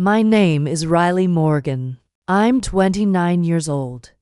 My name is Riley Morgan. I'm 29 years old,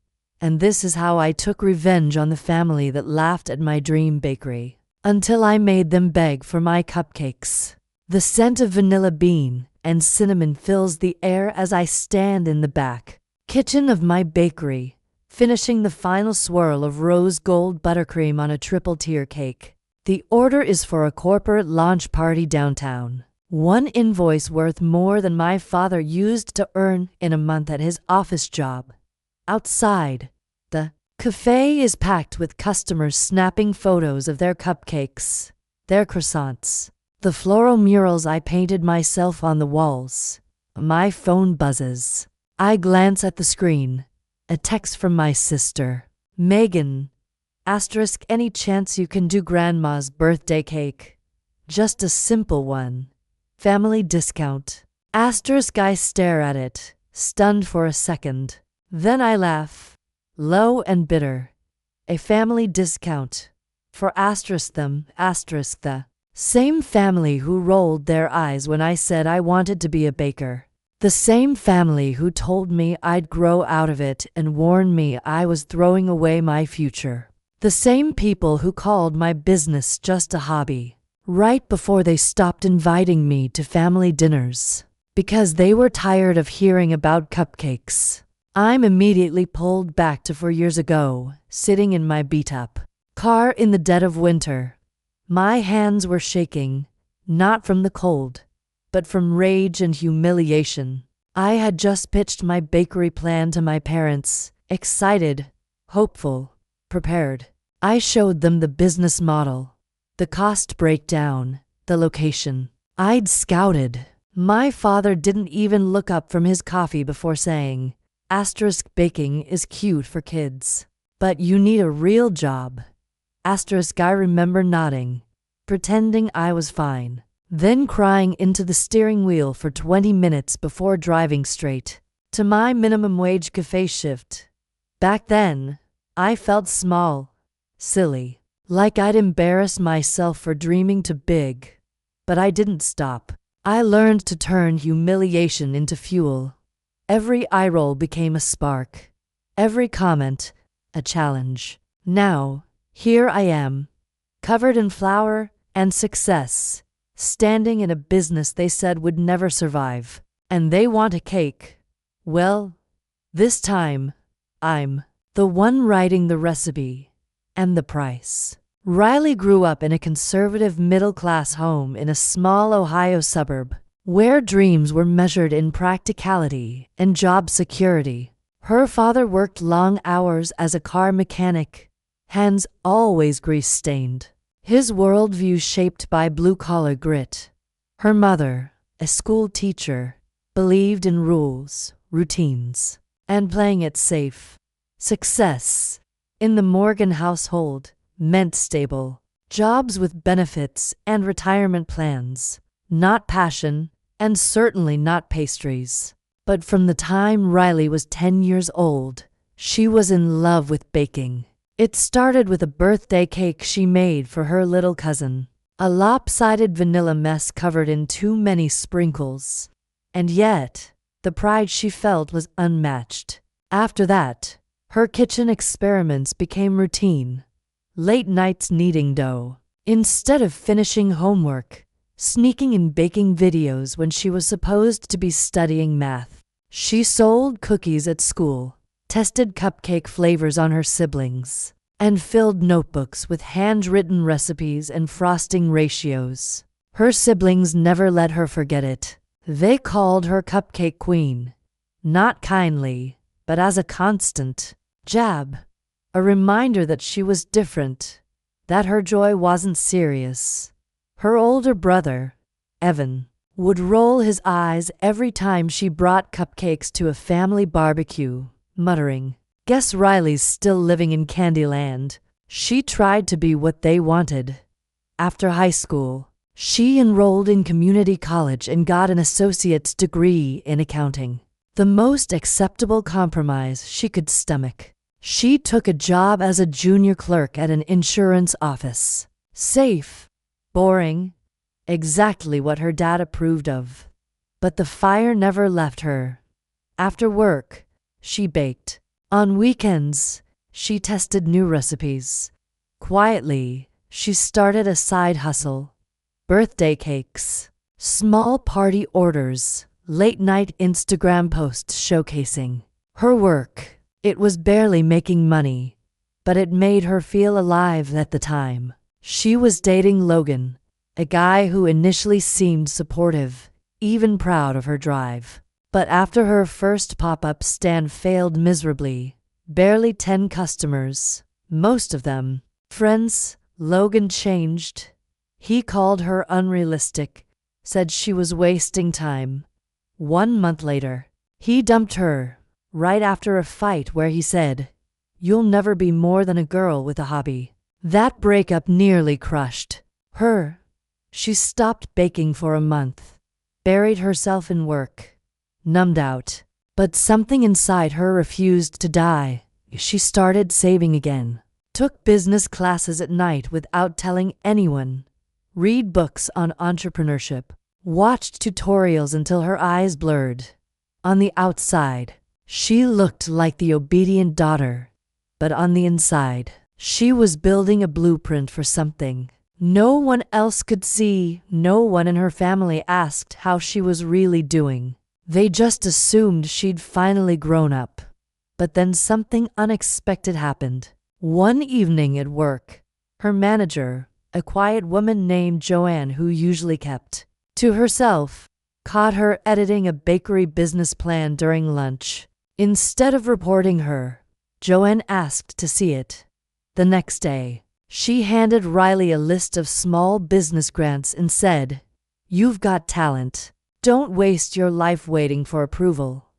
and this is how I took revenge on the family that laughed at my dream bakery until I made them beg for my cupcakes. The scent of vanilla bean and cinnamon fills the air as I stand in the back kitchen of my bakery, finishing the final swirl of rose gold buttercream on a triple-tier cake. The order is for a corporate launch party downtown. One invoice worth more than my father used to earn in a month at his office job. Outside, the cafe is packed with customers snapping photos of their cupcakes, their croissants, the floral murals I painted myself on the walls. My phone buzzes. I glance at the screen. A text from my sister. Megan, *, any chance you can do grandma's birthday cake? Just a simple one. Family discount. *, I stare at it, stunned for a second. Then I laugh, low and bitter. A family discount. For them, the same family who rolled their eyes when I said I wanted to be a baker. The same family who told me I'd grow out of it and warned me I was throwing away my future. The same people who called my business just a hobby, right before they stopped inviting me to family dinners, because they were tired of hearing about cupcakes. I'm immediately pulled back to 4 years ago, sitting in my beat-up car in the dead of winter. My hands were shaking, not from the cold, but from rage and humiliation. I had just pitched my bakery plan to my parents, excited, hopeful, prepared. I showed them the business model, the cost breakdown, the location. I'd scouted. My father didn't even look up from his coffee before saying, * baking is cute for kids, but you need a real job. * I remember nodding, pretending I was fine, then crying into the steering wheel for 20 minutes before driving straight to my minimum wage cafe shift. Back then, I felt small, silly, like I'd embarrass myself for dreaming too big. But I didn't stop. I learned to turn humiliation into fuel. Every eye roll became a spark, every comment a challenge. Now, here I am, covered in flour and success, standing in a business they said would never survive. And they want a cake. Well, this time, I'm the one writing the recipe and the price. Riley grew up in a conservative middle-class home in a small Ohio suburb, where dreams were measured in practicality and job security. Her father worked long hours as a car mechanic, hands always grease-stained, his worldview shaped by blue-collar grit. Her mother, a school teacher, believed in rules, routines, and playing it safe. Success in the Morgan household meant stable jobs with benefits and retirement plans, not passion, and certainly not pastries. But from the time Riley was 10 years old, she was in love with baking. It started with a birthday cake she made for her little cousin, a lopsided vanilla mess covered in too many sprinkles. And yet, the pride she felt was unmatched. After that, her kitchen experiments became routine. Late nights kneading dough, instead of finishing homework, sneaking in baking videos when she was supposed to be studying math. She sold cookies at school, tested cupcake flavors on her siblings, and filled notebooks with handwritten recipes and frosting ratios. Her siblings never let her forget it. They called her Cupcake Queen, not kindly, but as a constant jab, a reminder that she was different, that her joy wasn't serious. Her older brother, Evan, would roll his eyes every time she brought cupcakes to a family barbecue, muttering, "Guess Riley's still living in Candyland." She tried to be what they wanted. After high school, she enrolled in community college and got an associate's degree in accounting, the most acceptable compromise she could stomach. She took a job as a junior clerk at an insurance office. Safe, boring, exactly what her dad approved of. But the fire never left her. After work, she baked. On weekends, she tested new recipes. Quietly, she started a side hustle. Birthday cakes, small party orders, late-night Instagram posts showcasing her work. It was barely making money, but it made her feel alive at the time. She was dating Logan, a guy who initially seemed supportive, even proud of her drive. But after her first pop-up stand failed miserably, barely 10 customers, most of them friends, Logan changed. He called her unrealistic, said she was wasting time. 1 month later, he dumped her, right after a fight where he said, "You'll never be more than a girl with a hobby." That breakup nearly crushed her. She stopped baking for a month, buried herself in work, numbed out. But something inside her refused to die. She started saving again, took business classes at night without telling anyone, read books on entrepreneurship, watched tutorials until her eyes blurred. On the outside, she looked like the obedient daughter, but on the inside, she was building a blueprint for something no one else could see. No one in her family asked how she was really doing. They just assumed she'd finally grown up. But then something unexpected happened. One evening at work, her manager, a quiet woman named Joanne who usually kept to herself, caught her editing a bakery business plan during lunch. Instead of reporting her, Joanne asked to see it. The next day, she handed Riley a list of small business grants and said, "You've got talent. Don't waste your life waiting for approval."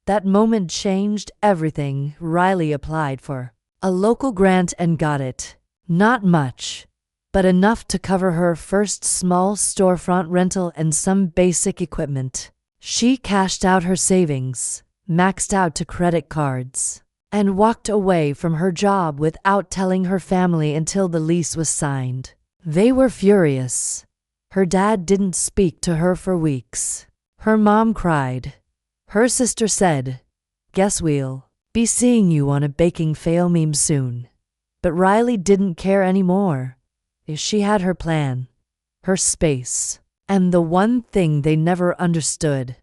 That moment changed everything. Riley applied for a local grant and got it. Not much, but enough to cover her first small storefront rental and some basic equipment. She cashed out her savings, maxed out to credit cards, and walked away from her job without telling her family until the lease was signed. They were furious. Her dad didn't speak to her for weeks. Her mom cried. Her sister said, "Guess we'll be seeing you on a baking fail meme soon." But Riley didn't care anymore. She had her plan, her space, and the one thing they never understood,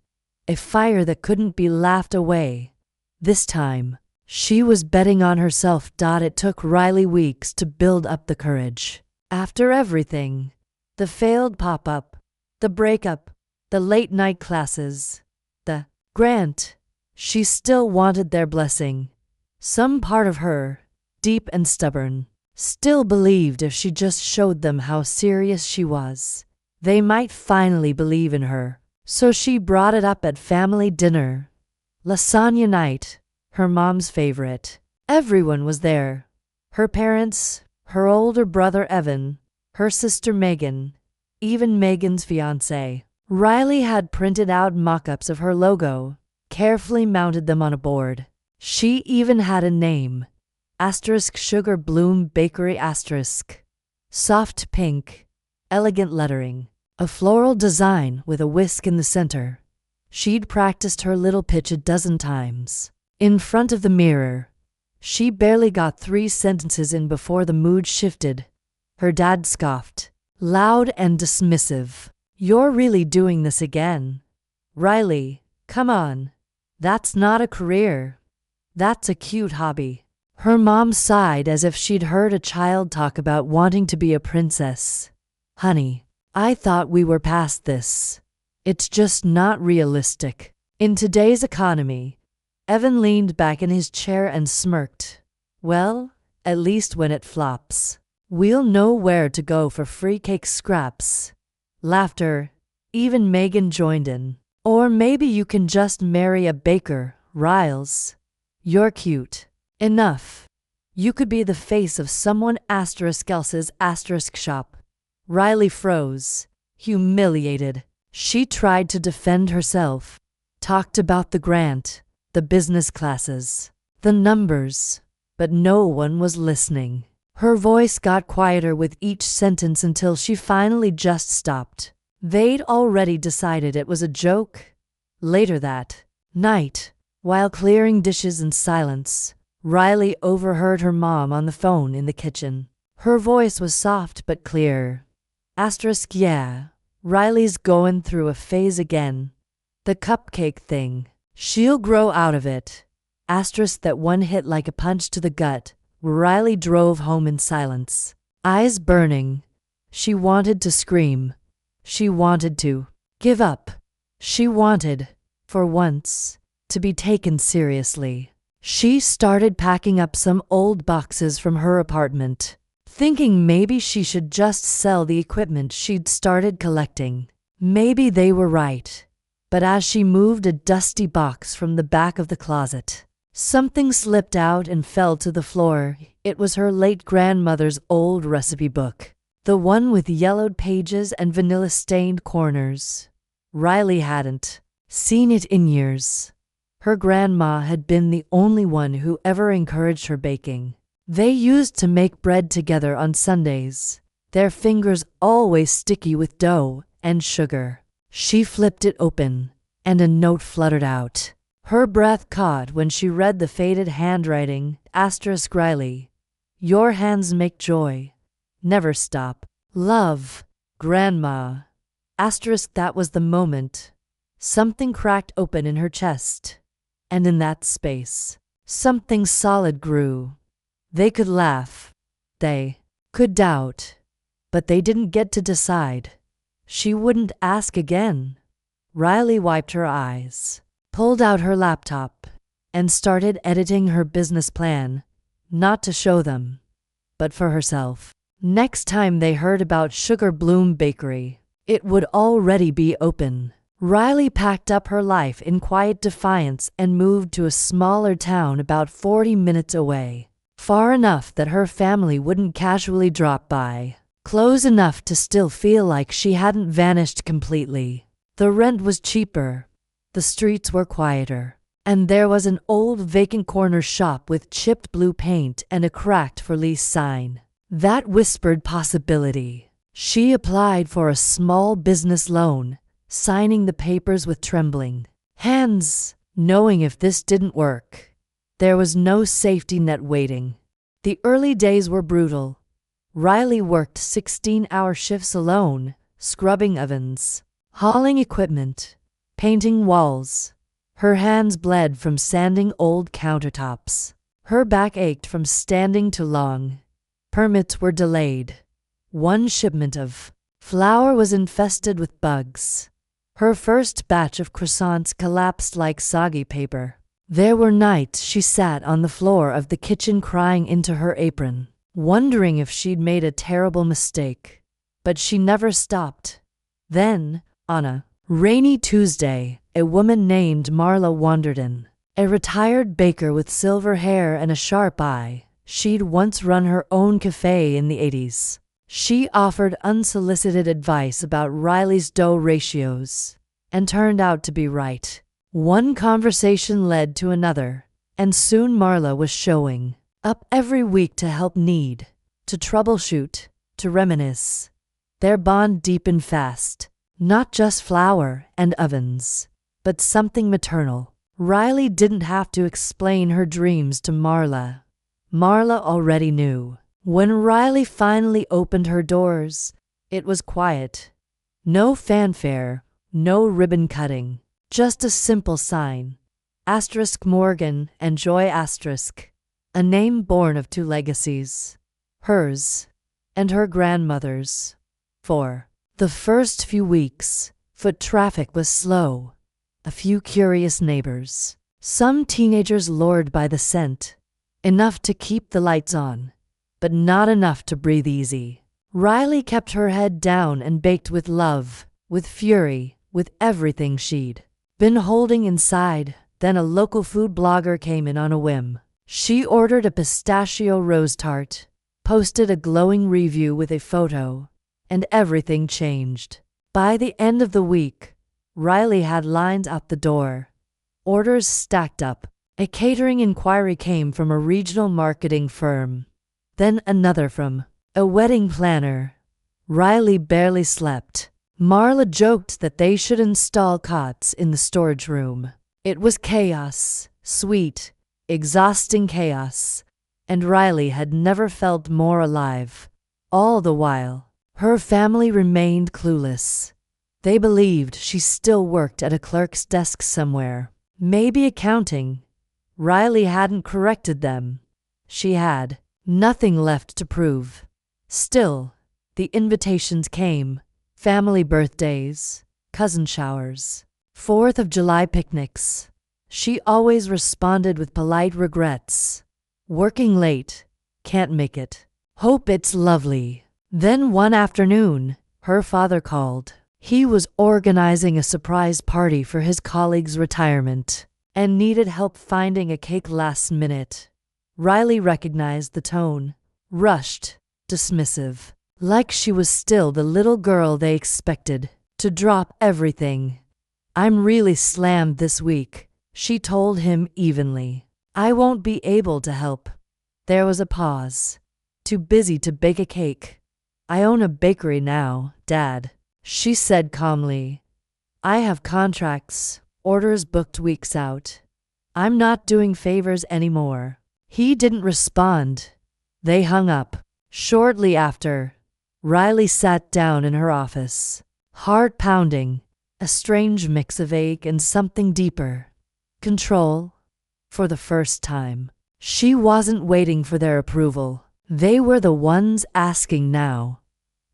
a fire that couldn't be laughed away. This time, she was betting on herself. It took Riley weeks to build up the courage. After everything, the failed pop-up, the breakup, the late-night classes, the grant, she still wanted their blessing. Some part of her, deep and stubborn, still believed if she just showed them how serious she was, they might finally believe in her. So she brought it up at family dinner. Lasagna night, her mom's favorite. Everyone was there. Her parents, her older brother Evan, her sister Megan, even Megan's fiancé. Riley had printed out mock-ups of her logo, carefully mounted them on a board. She even had a name. Sugar Bloom Bakery *. Soft pink, elegant lettering, a floral design with a whisk in the center. She'd practiced her little pitch a dozen times. In front of the mirror, she barely got 3 sentences in before the mood shifted. Her dad scoffed, loud and dismissive. "You're really doing this again? Riley, come on. That's not a career. That's a cute hobby." Her mom sighed as if she'd heard a child talk about wanting to be a princess. "Honey, I thought we were past this. It's just not realistic." In today's economy, Evan leaned back in his chair and smirked. "Well, at least when it flops, we'll know where to go for free cake scraps." Laughter. Even Megan joined in. "Or maybe you can just marry a baker, Riles. You're cute enough. You could be the face of someone else's shop." Riley froze, humiliated. She tried to defend herself, talked about the grant, the business classes, the numbers, but no one was listening. Her voice got quieter with each sentence until she finally just stopped. They'd already decided it was a joke. Later that night, while clearing dishes in silence, Riley overheard her mom on the phone in the kitchen. Her voice was soft but clear. Yeah, Riley's going through a phase again. The cupcake thing. She'll grow out of it. That one hit like a punch to the gut. Riley drove home in silence, eyes burning. She wanted to scream. She wanted to give up. She wanted, for once, to be taken seriously. She started packing up some old boxes from her apartment, thinking maybe she should just sell the equipment she'd started collecting. Maybe they were right. But as she moved a dusty box from the back of the closet, something slipped out and fell to the floor. It was her late grandmother's old recipe book, the one with yellowed pages and vanilla-stained corners. Riley hadn't seen it in years. Her grandma had been the only one who ever encouraged her baking. They used to make bread together on Sundays, their fingers always sticky with dough and sugar. She flipped it open, and a note fluttered out. Her breath caught when she read the faded handwriting. Riley, your hands make joy. Never stop. Love, Grandma. That was the moment. Something cracked open in her chest. And in that space, something solid grew. They could laugh. They could doubt. But they didn't get to decide. She wouldn't ask again. Riley wiped her eyes, pulled out her laptop, and started editing her business plan, not to show them, but for herself. Next time they heard about Sugar Bloom Bakery, it would already be open. Riley packed up her life in quiet defiance and moved to a smaller town about 40 minutes away, far enough that her family wouldn't casually drop by, close enough to still feel like she hadn't vanished completely. The rent was cheaper, the streets were quieter, and there was an old vacant corner shop with chipped blue paint and a cracked for lease sign. That whispered possibility. She applied for a small business loan, signing the papers with trembling hands, knowing if this didn't work, there was no safety net waiting. The early days were brutal. Riley worked 16-hour shifts alone, scrubbing ovens, hauling equipment, painting walls. Her hands bled from sanding old countertops. Her back ached from standing too long. Permits were delayed. One shipment of flour was infested with bugs. Her first batch of croissants collapsed like soggy paper. There were nights she sat on the floor of the kitchen crying into her apron, wondering if she'd made a terrible mistake. But she never stopped. Then, on a rainy Tuesday, a woman named Marla wandered in. A retired baker with silver hair and a sharp eye. She'd once run her own cafe in the 80s. She offered unsolicited advice about Riley's dough ratios, and turned out to be right. One conversation led to another, and soon Marla was showing up every week to help knead, to troubleshoot, to reminisce. Their bond deepened fast, not just flour and ovens, but something maternal. Riley didn't have to explain her dreams to Marla. Marla already knew. When Riley finally opened her doors, it was quiet. No fanfare, no ribbon cutting, just a simple sign. Morgan and Joy *, a name born of two legacies, hers and her grandmother's. For the first few weeks, foot traffic was slow. A few curious neighbors, some teenagers lured by the scent, enough to keep the lights on, but not enough to breathe easy. Riley kept her head down and baked with love, with fury, with everything she'd been holding inside. Then a local food blogger came in on a whim. She ordered a pistachio rose tart, posted a glowing review with a photo, and everything changed. By the end of the week, Riley had lines out the door. Orders stacked up. A catering inquiry came from a regional marketing firm. Then another from a wedding planner. Riley barely slept. Marla joked that they should install cots in the storage room. It was chaos, sweet, exhausting chaos, and Riley had never felt more alive. All the while, her family remained clueless. They believed she still worked at a clerk's desk somewhere, maybe accounting. Riley hadn't corrected them. She had nothing left to prove. Still, the invitations came. Family birthdays, cousin showers, 4th of July picnics. She always responded with polite regrets. Working late, can't make it. Hope it's lovely. Then one afternoon, her father called. He was organizing a surprise party for his colleague's retirement and needed help finding a cake last minute. Riley recognized the tone, rushed, dismissive, like she was still the little girl they expected to drop everything. I'm really slammed this week, she told him evenly. I won't be able to help. There was a pause. Too busy to bake a cake. I own a bakery now, Dad, she said calmly. I have contracts, orders booked weeks out. I'm not doing favors anymore. He didn't respond. They hung up. Shortly after, Riley sat down in her office, heart pounding, a strange mix of ache and something deeper. Control. For the first time, she wasn't waiting for their approval. They were the ones asking now.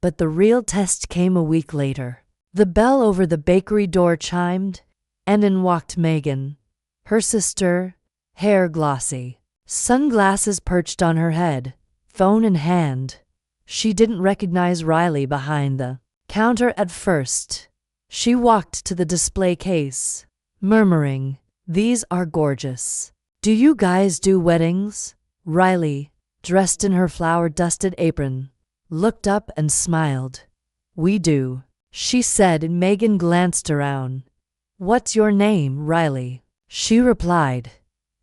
But the real test came a week later. The bell over the bakery door chimed, and in walked Megan, her sister, hair glossy, sunglasses perched on her head, phone in hand. She didn't recognize Riley behind the counter at first. She walked to the display case, murmuring, "These are gorgeous. Do you guys do weddings?" Riley, dressed in her flour-dusted apron, looked up and smiled. "We do," she said, and Megan glanced around. "What's your name, Riley?" she replied,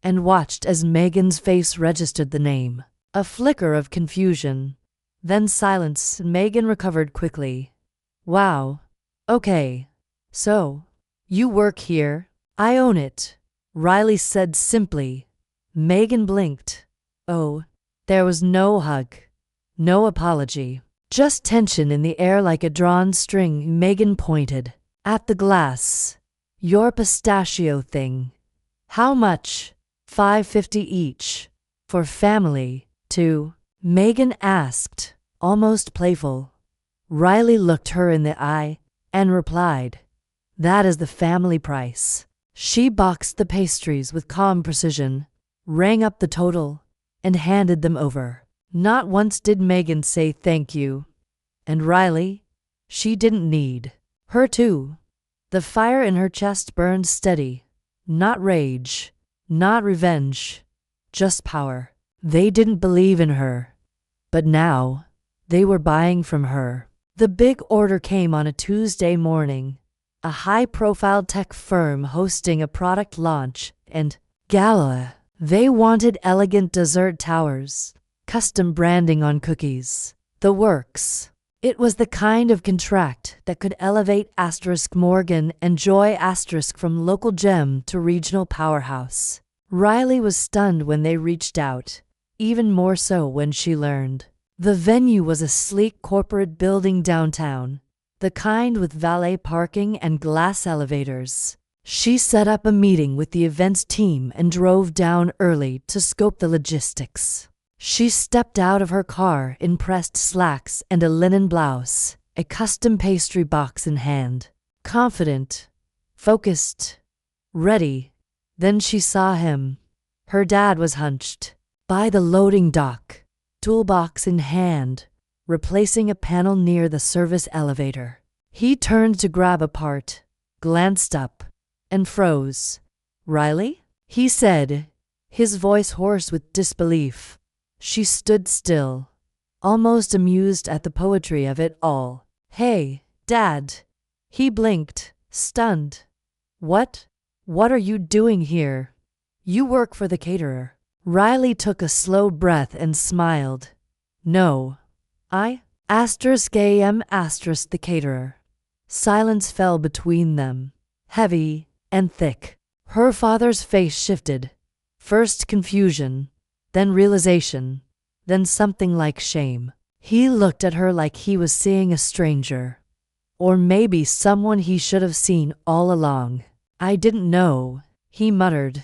and watched as Megan's face registered the name. A flicker of confusion, then silence. Megan recovered quickly. "Wow. Okay. So, you work here?" "I own it," Riley said simply. Megan blinked. Oh, there was no hug, no apology, just tension in the air like a drawn string. Megan pointed at the glass. "Your pistachio thing. How much?" $5.50 each. "For family, too?" Megan asked, almost playful. Riley looked her in the eye and replied, "That is the family price." She boxed the pastries with calm precision, rang up the total, and handed them over. Not once did Megan say thank you. And Riley? She didn't need her to. The fire in her chest burned steady. Not rage, not revenge, just power. They didn't believe in her. But now, they were buying from her. The big order came on a Tuesday morning. A high-profile tech firm hosting a product launch and gala. They wanted elegant dessert towers, custom branding on cookies, the works. It was the kind of contract that could elevate Morgan and Joy from local gem to regional powerhouse. Riley was stunned when they reached out, even more so when she learned. The venue was a sleek corporate building downtown, the kind with valet parking and glass elevators. She set up a meeting with the events team and drove down early to scope the logistics. She stepped out of her car in pressed slacks and a linen blouse, a custom pastry box in hand. Confident, focused, ready. Then she saw him. Her dad was hunched by the loading dock, toolbox in hand, replacing a panel near the service elevator. He turned to grab a part, glanced up, and froze. "Riley?" he said, his voice hoarse with disbelief. She stood still, almost amused at the poetry of it all. "Hey, Dad." He blinked, stunned. What are you doing here?" "You work for the caterer." Riley took a slow breath and smiled. "No, I *am* the caterer. Silence fell between them, heavy and thick. Her father's face shifted. First confusion, then realization, then something like shame. He looked at her like he was seeing a stranger. Or maybe someone he should have seen all along. "I didn't know," he muttered.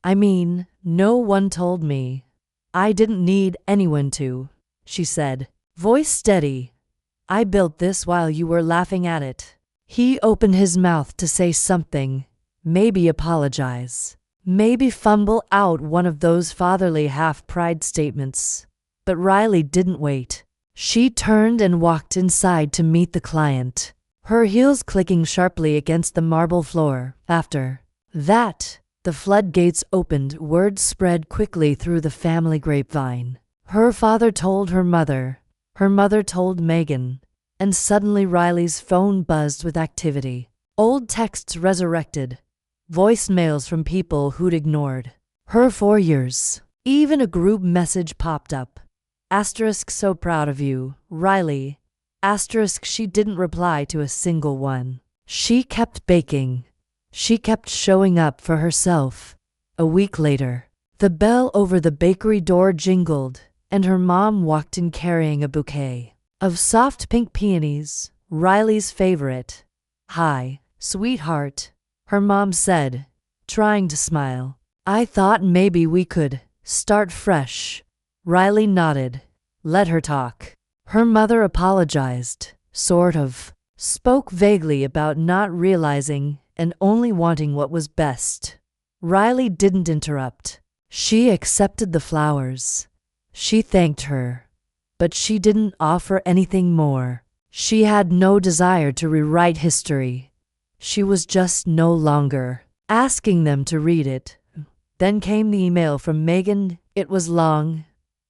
"I mean, no one told me. I didn't need anyone to," she said, voice steady. "I built this while you were laughing at it." He opened his mouth to say something, maybe apologize, maybe fumble out one of those fatherly half-pride statements. But Riley didn't wait. She turned and walked inside to meet the client, her heels clicking sharply against the marble floor. After that, the floodgates opened. Word spread quickly through the family grapevine. Her father told her mother told Megan, and suddenly Riley's phone buzzed with activity. Old texts resurrected, voicemails from people who'd ignored her for years. Even a group message popped up. Asterisk, so proud of you, Riley. Asterisk, she didn't reply to a single one. She kept baking. She kept showing up for herself. A week later, the bell over the bakery door jingled, and her mom walked in carrying a bouquet of soft pink peonies, Riley's favorite. "Hi, sweetheart," her mom said, trying to smile. "I thought maybe we could start fresh." Riley nodded. Let her talk. Her mother apologized, sort of, spoke vaguely about not realizing and only wanting what was best. Riley didn't interrupt. She accepted the flowers. She thanked her. But she didn't offer anything more. She had no desire to rewrite history. She was just no longer asking them to read it. Then came the email from Megan. It was long,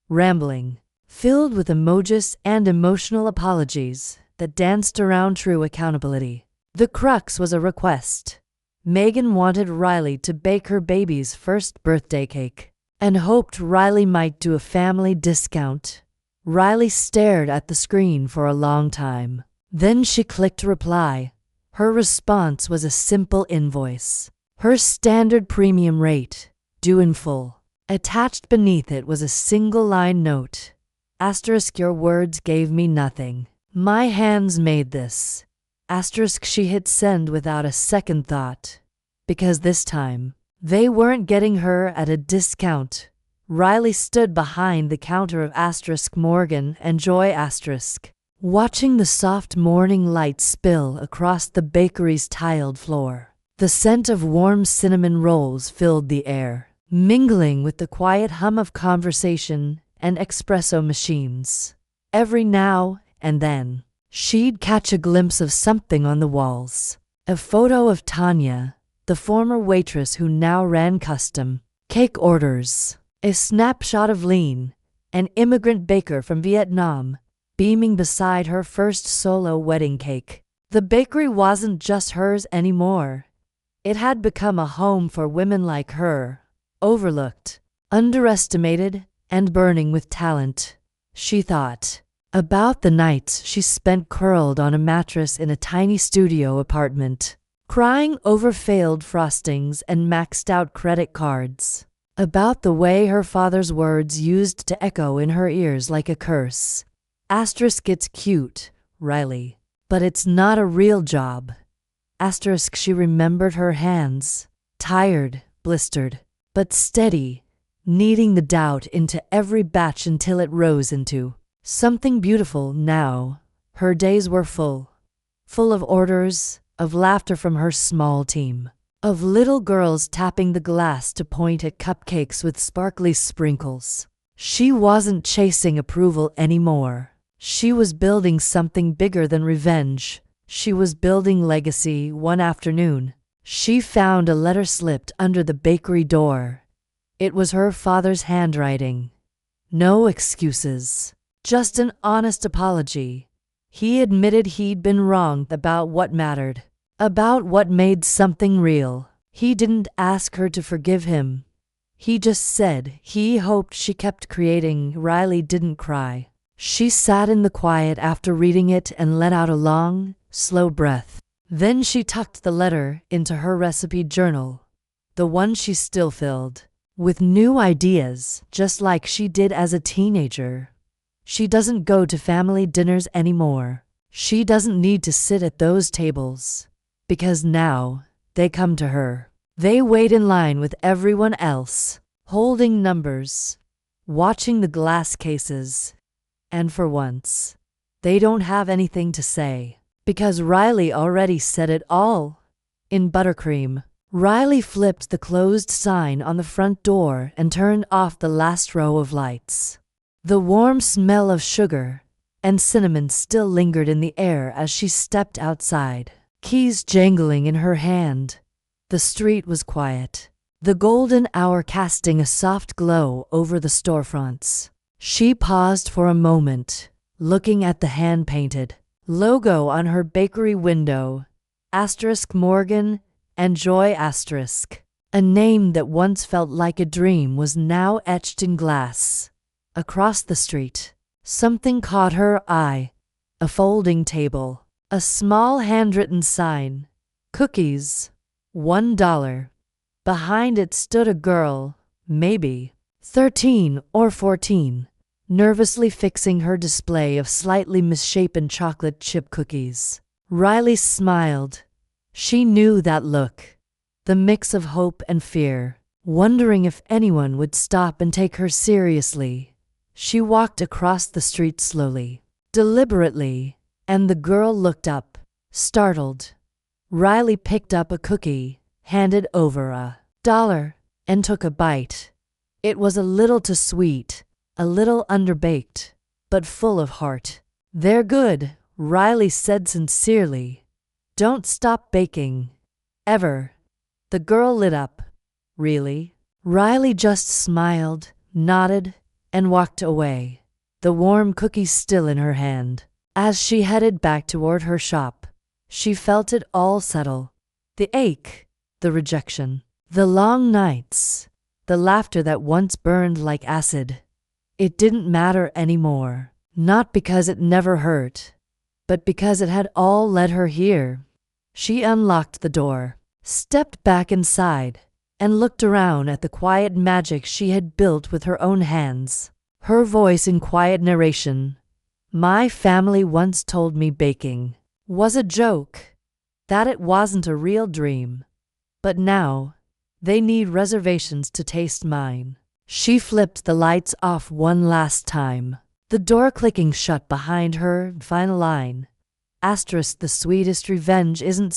rambling, filled with emojis and emotional apologies that danced around true accountability. The crux was a request. Megan wanted Riley to bake her baby's first birthday cake and hoped Riley might do a family discount. Riley stared at the screen for a long time. Then she clicked reply. Her response was a simple invoice. Her standard premium rate, due in full. Attached beneath it was a single-line note. Asterisk, your words gave me nothing. My hands made this. Asterisk, she hit send without a second thought. Because this time, they weren't getting her at a discount. Riley stood behind the counter of Asterisk Morgan and Joy Asterisk, watching the soft morning light spill across the bakery's tiled floor. The scent of warm cinnamon rolls filled the air, mingling with the quiet hum of conversation and espresso machines. Every now and then, she'd catch a glimpse of something on the walls. A photo of Tanya, the former waitress who now ran custom cake orders. A snapshot of Lean, an immigrant baker from Vietnam, beaming beside her first solo wedding cake. The bakery wasn't just hers anymore. It had become a home for women like her, overlooked, underestimated, and burning with talent. She thought about the nights she spent curled on a mattress in a tiny studio apartment, crying over failed frostings and maxed-out credit cards. About the way her father's words used to echo in her ears like a curse. Asterisk, it's cute, Riley, but it's not a real job. Asterisk, she remembered her hands, tired, blistered, but steady, kneading the doubt into every batch until it rose into something beautiful. Now, her days were full of orders, of laughter from her small team, of little girls tapping the glass to point at cupcakes with sparkly sprinkles. She wasn't chasing approval anymore. She was building something bigger than revenge. She was building legacy. One afternoon, she found a letter slipped under the bakery door. It was her father's handwriting. No excuses, just an honest apology. He admitted he'd been wrong about what mattered, about what made something real. He didn't ask her to forgive him. He just said he hoped she kept creating. Riley didn't cry. She sat in the quiet after reading it and let out a long, slow breath. Then she tucked the letter into her recipe journal, the one she still filled with new ideas, just like she did as a teenager. She doesn't go to family dinners anymore. She doesn't need to sit at those tables, because now they come to her. They wait in line with everyone else, holding numbers, watching the glass cases, and for once, they don't have anything to say, because Riley already said it all. In buttercream, Riley flipped the closed sign on the front door and turned off the last row of lights. The warm smell of sugar and cinnamon still lingered in the air as she stepped outside, keys jangling in her hand. The street was quiet, the golden hour casting a soft glow over the storefronts. She paused for a moment, looking at the hand-painted logo on her bakery window, *Morgan and Joy*. A name that once felt like a dream was now etched in glass. Across the street, something caught her eye. A folding table, a small handwritten sign, "Cookies, $1. Behind it stood a girl, maybe 13 or 14, nervously fixing her display of slightly misshapen chocolate chip cookies. Riley smiled. She knew that look, the mix of hope and fear, wondering if anyone would stop and take her seriously. She walked across the street slowly, deliberately, and the girl looked up, startled. Riley picked up a cookie, handed over $1, and took a bite. It was a little too sweet, a little underbaked, but full of heart. "They're good," Riley said sincerely. "Don't stop baking. Ever." The girl lit up. "Really?" Riley just smiled, nodded, and walked away, the warm cookie still in her hand. As she headed back toward her shop, she felt it all settle. The ache, the rejection, the long nights, the laughter that once burned like acid. It didn't matter anymore, not because it never hurt, but because it had all led her here. She unlocked the door, stepped back inside, and looked around at the quiet magic she had built with her own hands. Her voice in quiet narration. "My family once told me baking was a joke, that it wasn't a real dream. But now, they need reservations to taste mine." She flipped the lights off one last time, the door clicking shut behind her. Final line. *The sweetest revenge isn't